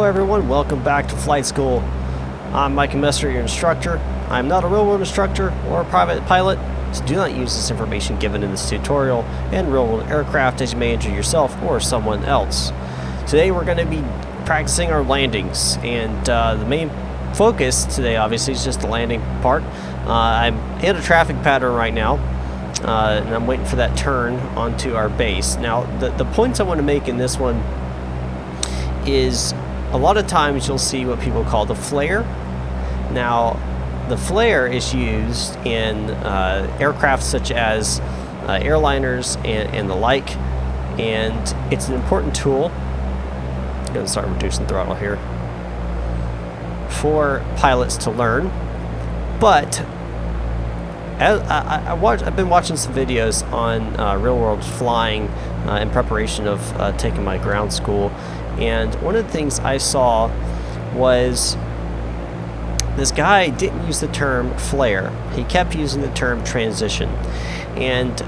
everyone, welcome back to flight school. I'm Micah, your instructor. I'm not a real-world instructor or a private pilot, so do not use this information given in this tutorial in real-world aircraft as you may injure yourself or someone else. Today we're going to be practicing our landings, and the main focus today obviously is just the landing part. I'm in a traffic pattern right now, and I'm waiting for that turn onto our base. Now the points I want to make in this one is a lot of times you'll see what people call the flare. Now the flare is used in aircraft such as airliners and the like, and it's an important tool. I'm going to start reducing throttle here for pilots to learn. But as I've been watching some videos on real-world flying in preparation of taking my ground school, and one of the things I saw was this guy didn't use the term flare. He kept using the term transition. And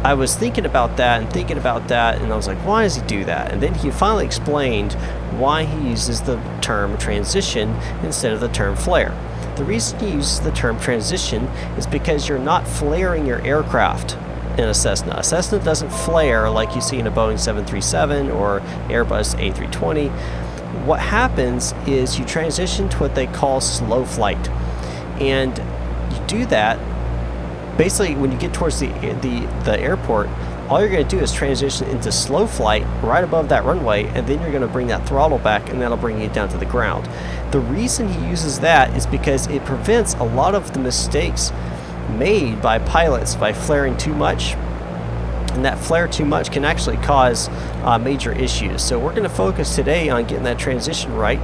I was thinking about that, and I was like, why does he do that? And then he finally explained why he uses the term transition instead of the term flare. The reason he uses the term transition is because you're not flaring your aircraft in a Cessna. A Cessna doesn't flare like you see in a Boeing 737 or Airbus A320. What happens is you transition to what they call slow flight, and you do that basically when you get towards the airport. All you're going to do is transition into slow flight right above that runway, and then you're going to bring that throttle back, and that'll bring you down to the ground. The reason he uses that is because it prevents a lot of the mistakes made by pilots by flaring too much, and that flare too much can actually cause major issues. So we're going to focus today on getting that transition right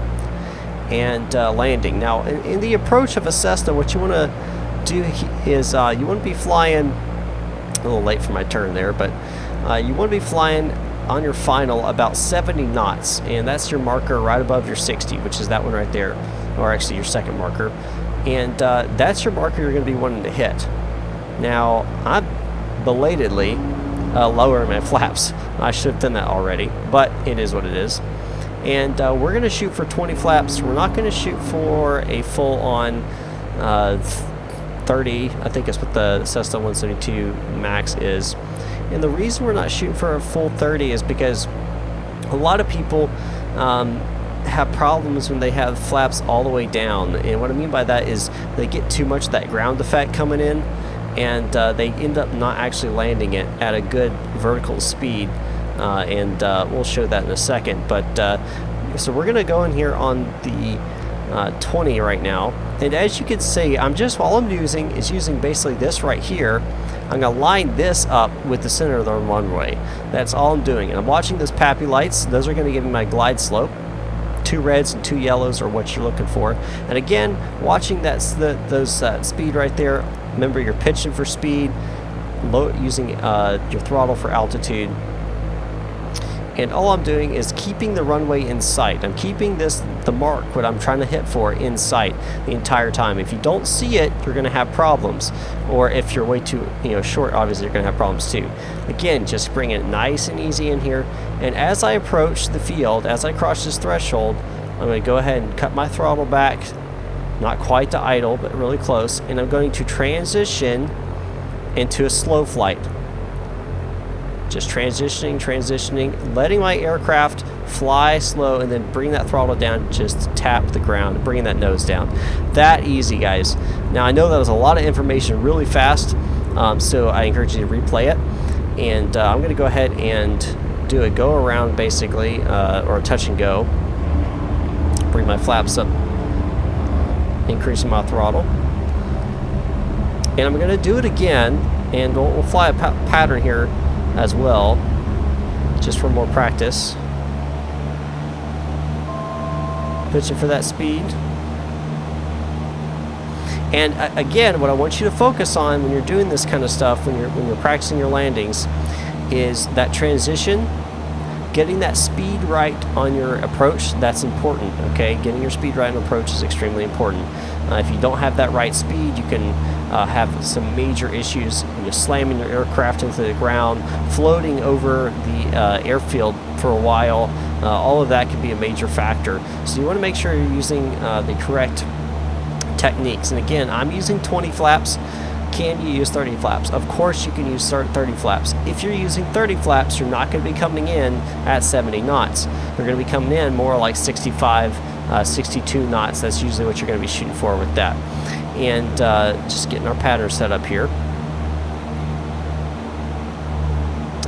and landing. Now in the approach of a Cessna, what you want to do is you want to be flying a little late for my turn there, but you want to be flying on your final about 70 knots, and that's your marker right above your 60, which is that one right there, or actually your second marker. And that's your marker you're going to be wanting to hit. Now I'm belatedly lowering my flaps. I should have done that already, but it is what it is. And we're going to shoot for 20 flaps. We're not going to shoot for a full on 30. I think that's what the Cessna 172 Max is. And the reason we're not shooting for a full 30 is because a lot of people have problems when they have flaps all the way down. And what I mean by that is they get too much of that ground effect coming in, and they end up not actually landing it at a good vertical speed, and we'll show that in a second. But so we're gonna go in here on the 20 right now, and as you can see, all I'm using is basically this right here. I'm gonna line this up with the center of the runway. That's all I'm doing, and I'm watching those PAPI lights. Those are gonna give me my glide slope. 2 reds and 2 yellows are what you're looking for. And again, watching those speed right there. Remember, you're pitching for speed, using your throttle for altitude. And all I'm doing is keeping the runway in sight. I'm keeping the mark, what I'm trying to hit for, in sight the entire time. If you don't see it, you're going to have problems. Or if you're way too short, obviously you're going to have problems too. Again, just bring it nice and easy in here. And as I approach the field, as I cross this threshold, I'm going to go ahead and cut my throttle back. Not quite to idle, but really close. And I'm going to transition into a slow flight. Just transitioning, letting my aircraft fly slow, and then bring that throttle down, just tap the ground, bringing that nose down. That easy, guys. Now I know that was a lot of information really fast, so I encourage you to replay it. And I'm going to go ahead and do a go around basically, or a touch and go. Bring my flaps up, increasing my throttle. And I'm going to do it again, and we'll fly a pattern here as well, just for more practice. Pitching for that speed. And again, what I want you to focus on when you're doing this kind of stuff, when you're practicing your landings, is that transition. Getting that speed right on your approach, that's important, okay? Getting your speed right on approach is extremely important. If you don't have that right speed, you can have some major issues, slamming your aircraft into the ground, floating over the airfield for a while, all of that can be a major factor. So you want to make sure you're using the correct techniques. And again, I'm using 20 flaps. Can you use 30 flaps? Of course you can use 30 flaps. If you're using 30 flaps, you're not going to be coming in at 70 knots. You're going to be coming in more like 65, 62 knots. That's usually what you're going to be shooting for with that. And just getting our pattern set up here.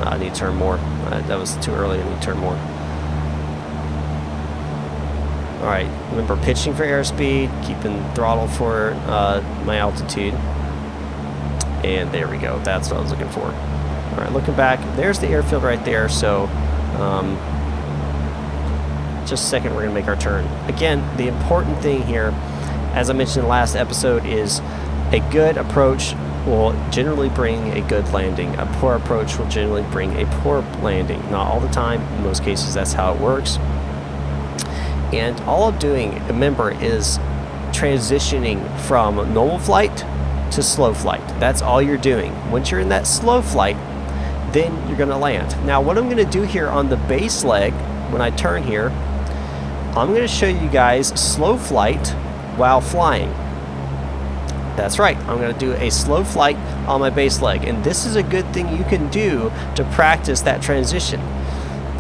I need to turn more. That was too early. I need to turn more. Alright, remember pitching for airspeed, keeping throttle for my altitude. And there we go. That's what I was looking for. Alright, looking back, there's the airfield right there. So, just a second, we're going to make our turn. Again, the important thing here, as I mentioned in the last episode, is a good approach will generally bring a good landing. A poor approach will generally bring a poor landing. Not all the time. In most cases, that's how it works. And all I'm doing, remember, is transitioning from normal flight to slow flight. That's all you're doing. Once you're in that slow flight, then you're going to land. Now, what I'm going to do here on the base leg, when I turn here, I'm going to show you guys slow flight while flying. That's right, I'm going to do a slow flight on my base leg, and this is a good thing you can do to practice that transition,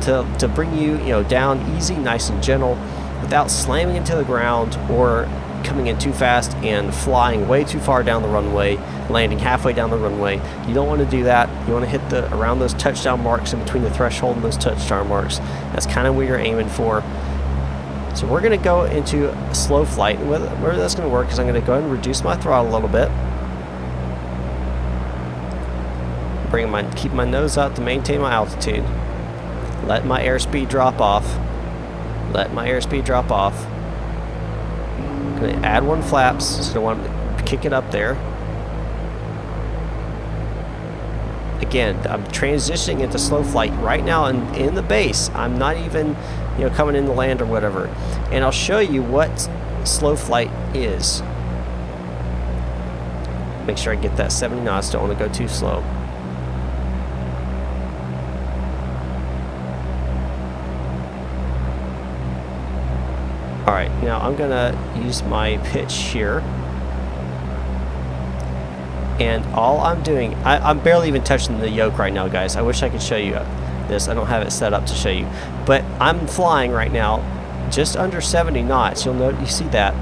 to bring you down easy, nice and gentle, without slamming into the ground or coming in too fast and flying way too far down the runway, landing halfway down the runway. You don't want to do that. You want to hit around those touchdown marks, in between the threshold and those touchdown marks. That's kind of what you're aiming for. So we're going to go into a slow flight, and where that's going to work is I'm going to go ahead and reduce my throttle a little bit. Keep my nose up to maintain my altitude. Let my airspeed drop off. I'm going to add 1 flaps, so I want to kick it up there. Again, I'm transitioning into slow flight right now, and in the base, I'm not even coming in the land or whatever. And I'll show you what slow flight is. Make sure I get that 70 knots. Don't want to go too slow. Alright, now I'm going to use my pitch here. And all I'm doing, I'm barely even touching the yoke right now, guys. I wish I could show you this. I don't have it set up to show you. But I'm flying right now just under 70 knots. You'll note, you see that.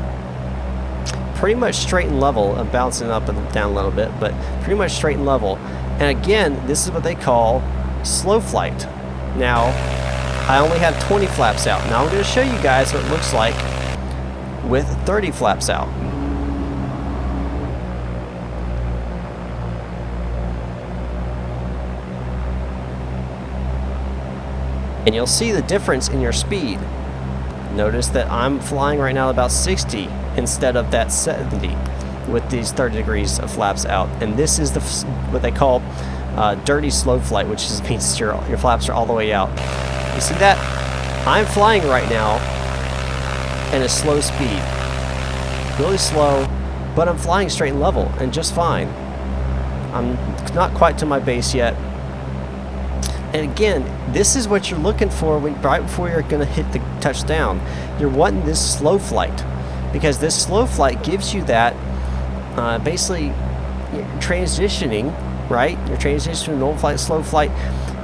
Pretty much straight and level. I'm bouncing up and down a little bit, but pretty much straight and level. And again, this is what they call slow flight. Now, I only have 20 flaps out. Now I'm going to show you guys what it looks like with 30 flaps out. And you'll see the difference in your speed. Notice that I'm flying right now about 60 instead of that 70 with these 30 degrees of flaps out. And this is what they call dirty slow flight, which means your flaps are all the way out. You see that? I'm flying right now at a slow speed. Really slow, but I'm flying straight and level and just fine. I'm not quite to my base yet. And again, this is what you're looking for right before you're going to hit the touchdown. You're wanting this slow flight, because this slow flight gives you that basically transitioning, right? You're transitioning from normal flight, slow flight.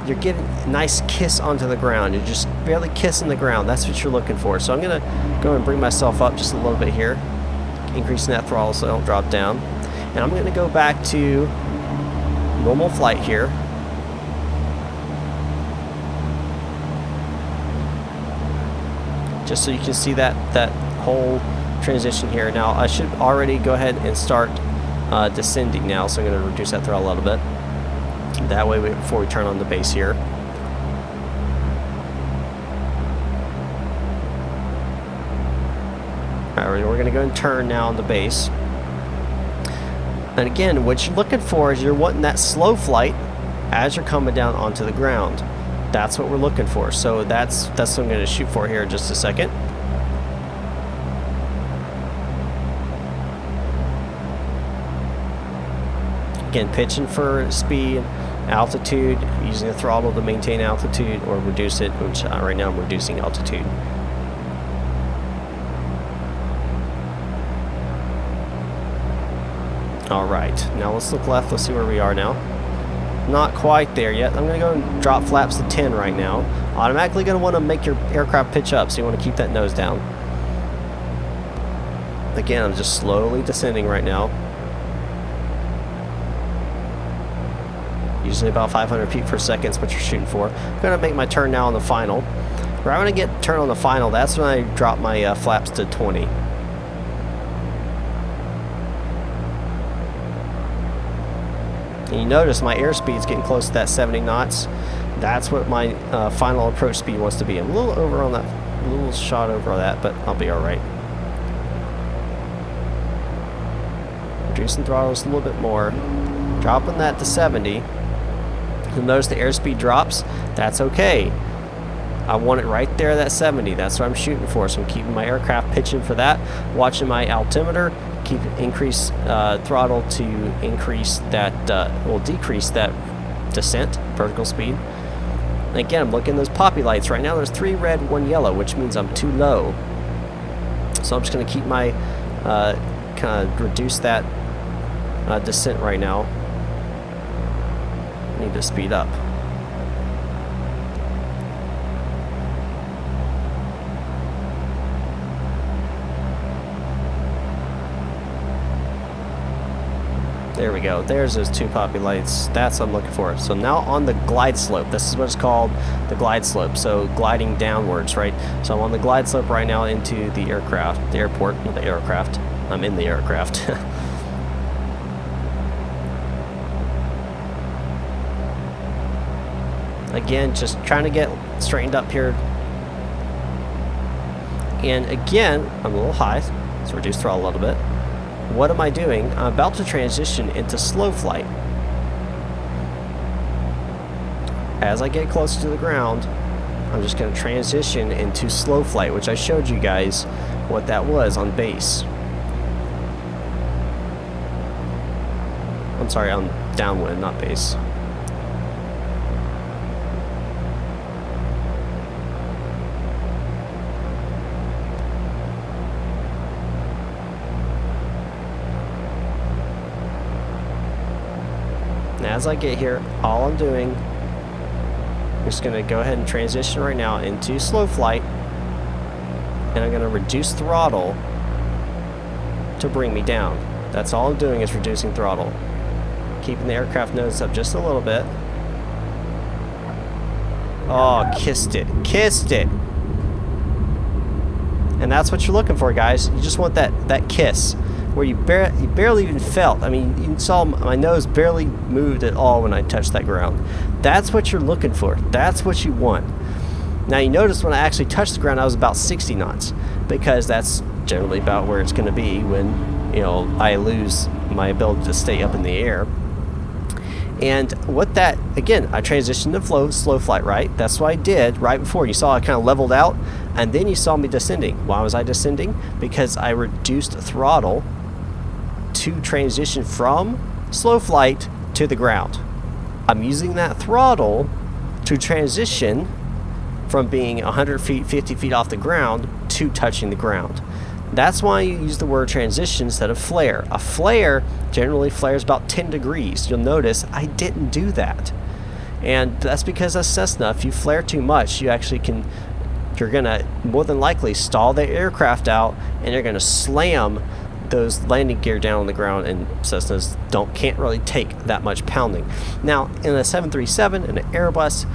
You're getting a nice kiss onto the ground. You're just barely kissing the ground. That's what you're looking for. So I'm going to go and bring myself up just a little bit here, increasing that throttle so I don't drop down. And I'm going to go back to normal flight here. Just so you can see that whole transition here. Now I should already go ahead and start descending now, so I'm going to reduce that throttle a little bit. That way, before we turn on the base here. Alright, we're going to go and turn now on the base. And again, what you're looking for is you're wanting that slow flight as you're coming down onto the ground. That's what we're looking for. So that's what I'm going to shoot for here in just a second. Again, pitching for speed, altitude, using the throttle to maintain altitude, or reduce it, which right now I'm reducing altitude. Alright, now let's look left, let's see where we are now. Not quite there yet. I'm going to go and drop flaps to 10 right now. Automatically going to want to make your aircraft pitch up, so you want to keep that nose down. Again, I'm just slowly descending right now. Usually about 500 feet per second is what you're shooting for. I'm going to make my turn now on the final. Right when I get turn on the final, that's when I drop my flaps to 20. And you notice my airspeed is getting close to that 70 knots. That's what my final approach speed wants to be. I'm a little over on that, a little shot over that, but I'll be all right. Reducing throttles a little bit more. Dropping that to 70. You'll notice the airspeed drops. That's okay. I want it right there, that 70. That's what I'm shooting for. So I'm keeping my aircraft pitching for that. Watching my altimeter. Increase throttle to increase that, will decrease that descent, vertical speed. And again, I'm looking at those poppy lights. Right now there's 3 red, 1 yellow, which means I'm too low. So I'm just going to keep my, kind of reduce that descent right now. I need to speed up. There we go. There's those 2 poppy lights. That's what I'm looking for. So now on the glide slope. This is what it's called, the glide slope. So gliding downwards, right? So I'm on the glide slope right now into the aircraft, the airport, not the aircraft. I'm in the aircraft. Again, just trying to get straightened up here. And again, I'm a little high. Let's reduce throttle a little bit. What am I doing? I'm about to transition into slow flight. As I get closer to the ground, I'm just going to transition into slow flight, which I showed you guys what that was on base. I'm sorry, on downwind, not base. As I get here, all I'm doing, I'm just going to go ahead and transition right now into slow flight, and I'm going to reduce throttle to bring me down. That's all I'm doing is reducing throttle, keeping the aircraft nose up just a little bit. Oh, kissed it, kissed it. And that's what you're looking for, guys. You just want that kiss. Where you barely even felt. I mean, you saw my nose barely moved at all when I touched that ground. That's what you're looking for. That's what you want. Now you notice when I actually touched the ground, I was about 60 knots, because that's generally about where it's going to be when, you know, I lose my ability to stay up in the air. And what that, again, I transitioned to slow flight, right? That's what I did right before. You saw I kind of leveled out, and then you saw me descending. Why was I descending? Because I reduced throttle to transition from slow flight to the ground. I'm using that throttle to transition from being 100 feet, 50 feet off the ground to touching the ground. That's why you use the word transition instead of flare. A flare generally flares about 10 degrees. You'll notice I didn't do that. And that's because of Cessna. If you flare too much, you actually can, you're gonna more than likely stall the aircraft out, and you're gonna slam those landing gear down on the ground, and Cessnas can't really take that much pounding. Now, in a 737, and an Airbus,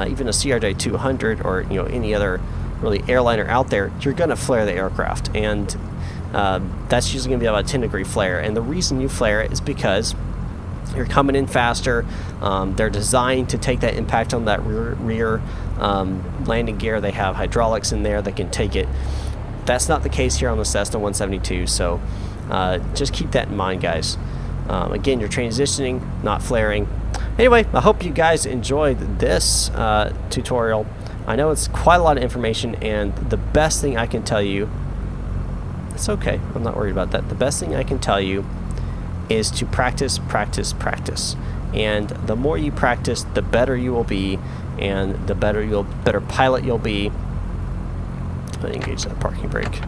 even a CRJ-200, or you know, any other really airliner out there, you're going to flare the aircraft, and that's usually going to be about a 10-degree flare. And the reason you flare it is because you're coming in faster. They're designed to take that impact on that rear landing gear. They have hydraulics in there that can take it. That's not the case here on the Cessna 172, so just keep that in mind, guys. Again, you're transitioning, not flaring. Anyway, I hope you guys enjoyed this tutorial. I know it's quite a lot of information, and the best thing I can tell you, it's okay, I'm not worried about that. The best thing I can tell you is to practice, practice, practice. And the more you practice, the better you will be, and the better pilot you'll be. Engage that parking brake.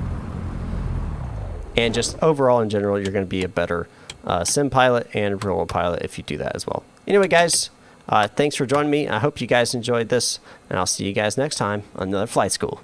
And just overall in general, you're going to be a better sim pilot and real world pilot if you do that as well. Anyway, guys, thanks for joining me. I hope you guys enjoyed this, and I'll see you guys next time on another flight school.